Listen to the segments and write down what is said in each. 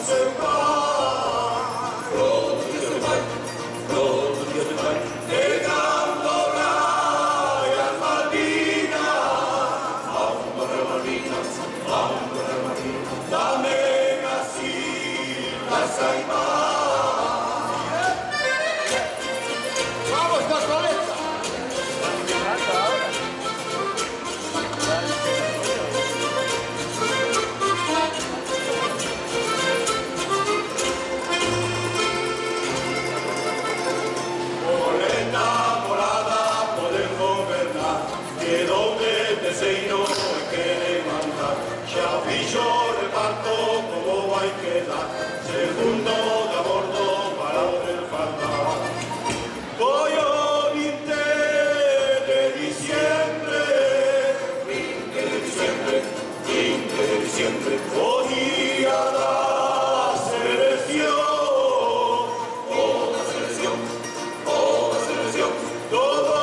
seu pai, pronto Dios del Pai, pronto Dios del Pai, llegando rayas Malvinas, hombre Malvinas, también así las hay más. ¡Vamos, Coscoleta! Terceiro é que levantar, xa fixo reparto como vai quedar, segundo de a bordo para poder faltar. Foi o 20 de diciembre, 20 de diciembre, 20 de diciembre, o día da selección, toda selección, todo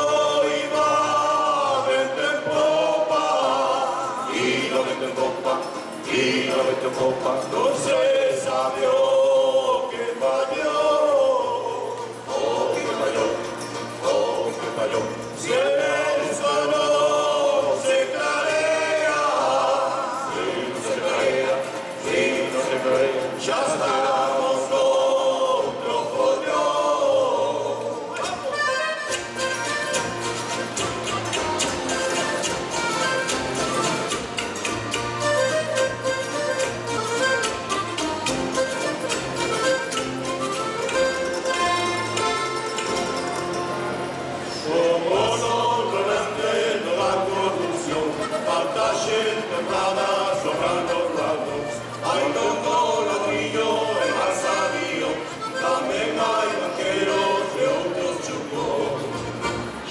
y no metió copa, no se sabió que falló, que falló, si el sol no se clarea, ya estamos otro follón. Templadas sobrando los lados, hay tonto ladrillo en Marsadío, también hay banqueros de otros chupos.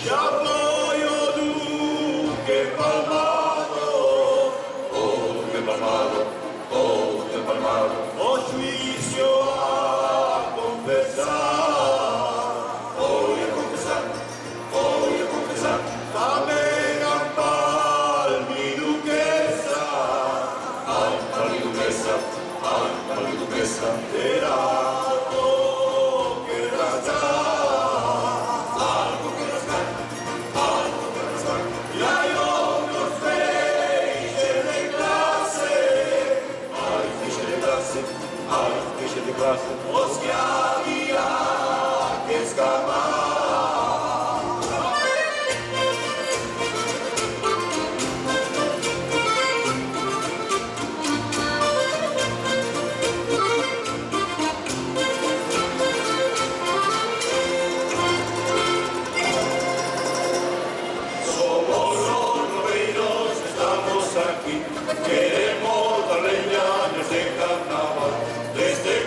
Ya voy o Duque Palmado, o juicio a confesar, voy a confesar, también era algo que rasgar, y hay otros feixes de clase, los que había que escapar. Queremos la leña desde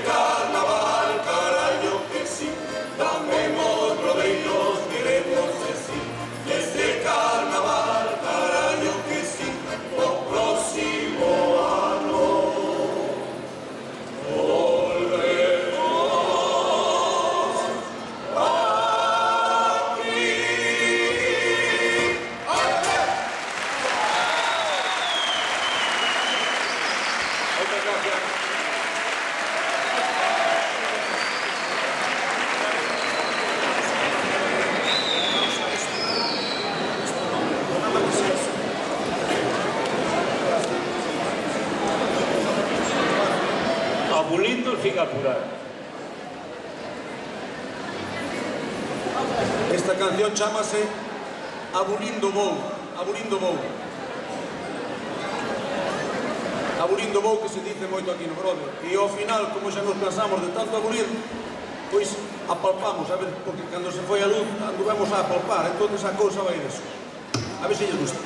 carnaval, carajo que sí, tamemos rodeiros, queremos decir, desde carnaval, carajo que sí, o próximo ano, volvemos aquí. Abulindo sin apurar. Esta canción chámase Abulindo Vou, que se dice moito aquí no Grove. E ao final, como xa nos cansamos de tanto abulir, pois apalpamos, a ver, porque cando se foi a luz anduvemos a apalpar, entón a cousa vai deso. A ver se lle gusta.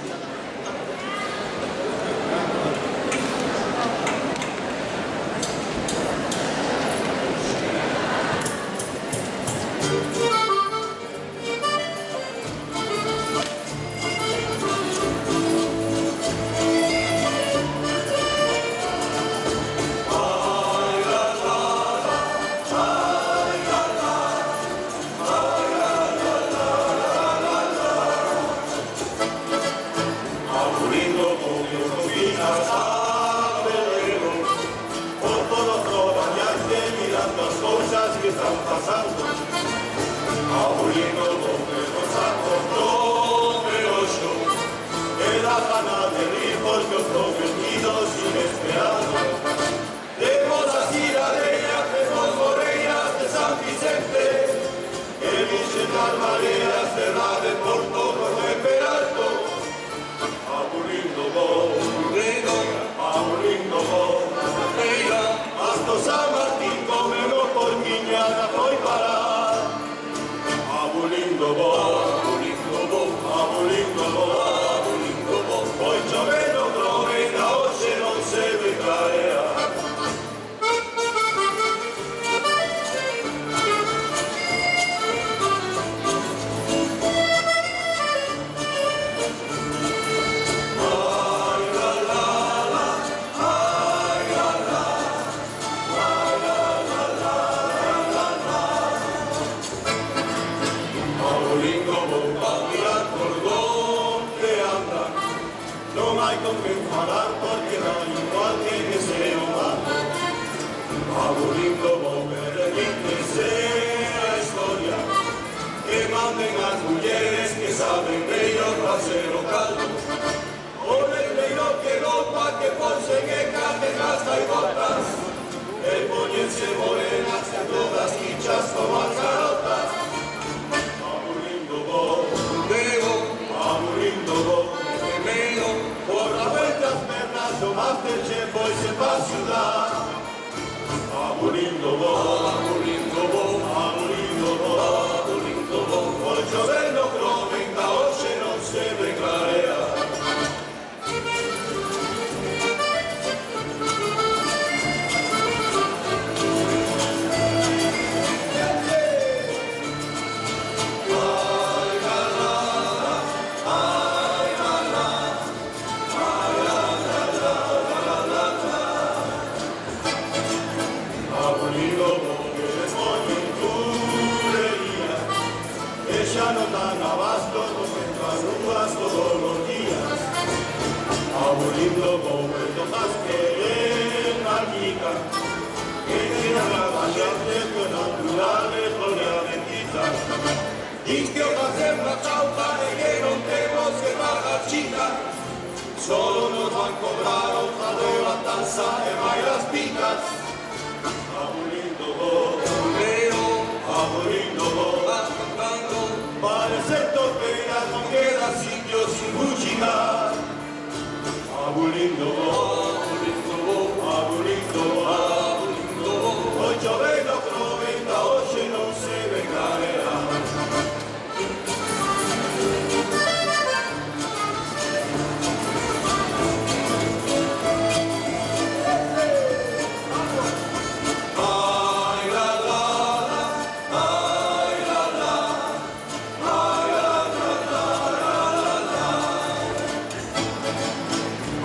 poi se pa ciudad, abolindo vos, poi giovendo crovenca, oggi non se declarea. Ya no dan abasto, nos entran ruas todos los días. Aboliendo momentos que en Arquica, que tienen la gente que naturales no le avenditas. Y que hacer la chauta de que no tenemos que pagar chica. Solo nos van a cobrar otra de la tanza de bailas picas. Aboliendo vos, aboliendo vos. Parece torpedas, no queda sitio sin música. Abolindo vos, hoy giovendo croventa, oggi non se vengará.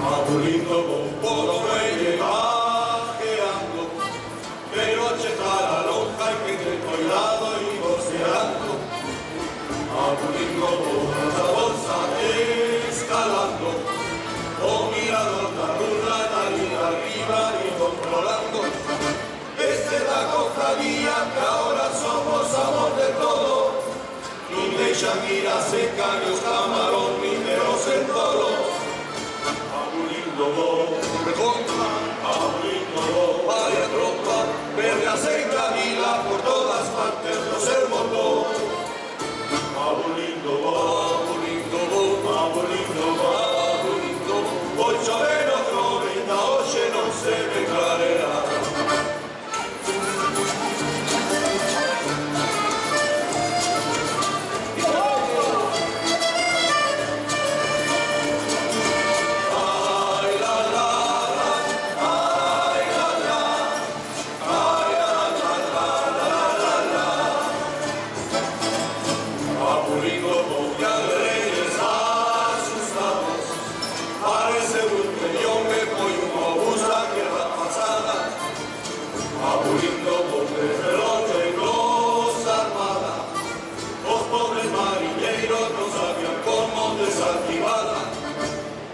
Abolindo por rey vaqueando, pero checa la lonja y que entre cuidado y voceando. Abolindo por la bolsa escalando, o mirando la luna ahí arriba y controlando. Esta es la cofradía que ahora somos amor de todo, y de Shakira seca y los camarón mineros en todo. Abolindo vos, vaya tropa, verde aceite anila por todas partes los hermosos. Abolindo vos, hoy choveno croventa, oggi non se declarerà.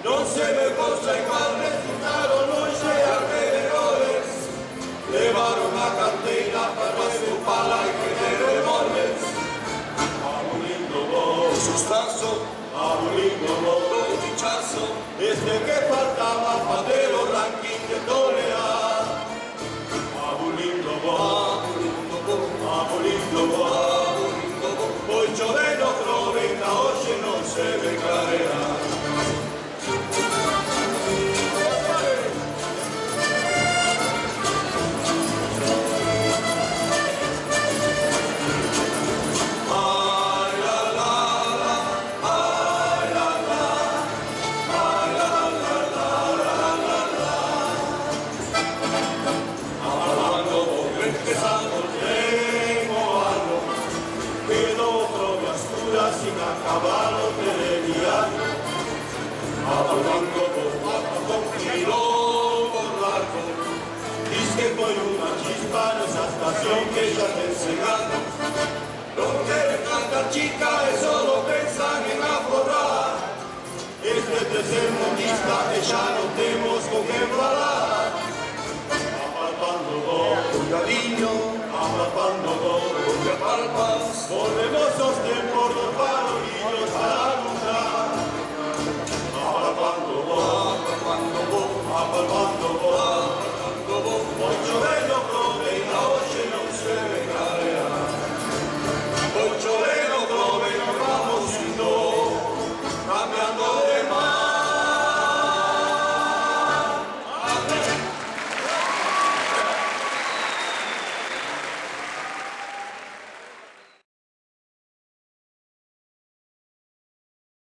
Non se me cosa igual resultaron hoy de alrededores. Llevaron la cantera para su pala y que te remolves. Abolindo vos, sustazo, abolindo vos, el dichazo. Este que faltaba para de los rankings de torear. Abolindo vos, hoy choveno croventa, oggi non se declarerà. Sin acabarlo de lidiano, hablando con giro por largo. Dice que fue una chispa en esa estación que ya te enseñando. No quieren cantar chica, eso solo piensan en aforrar. Este tercer mundista que ya no tenemos con qué hablar.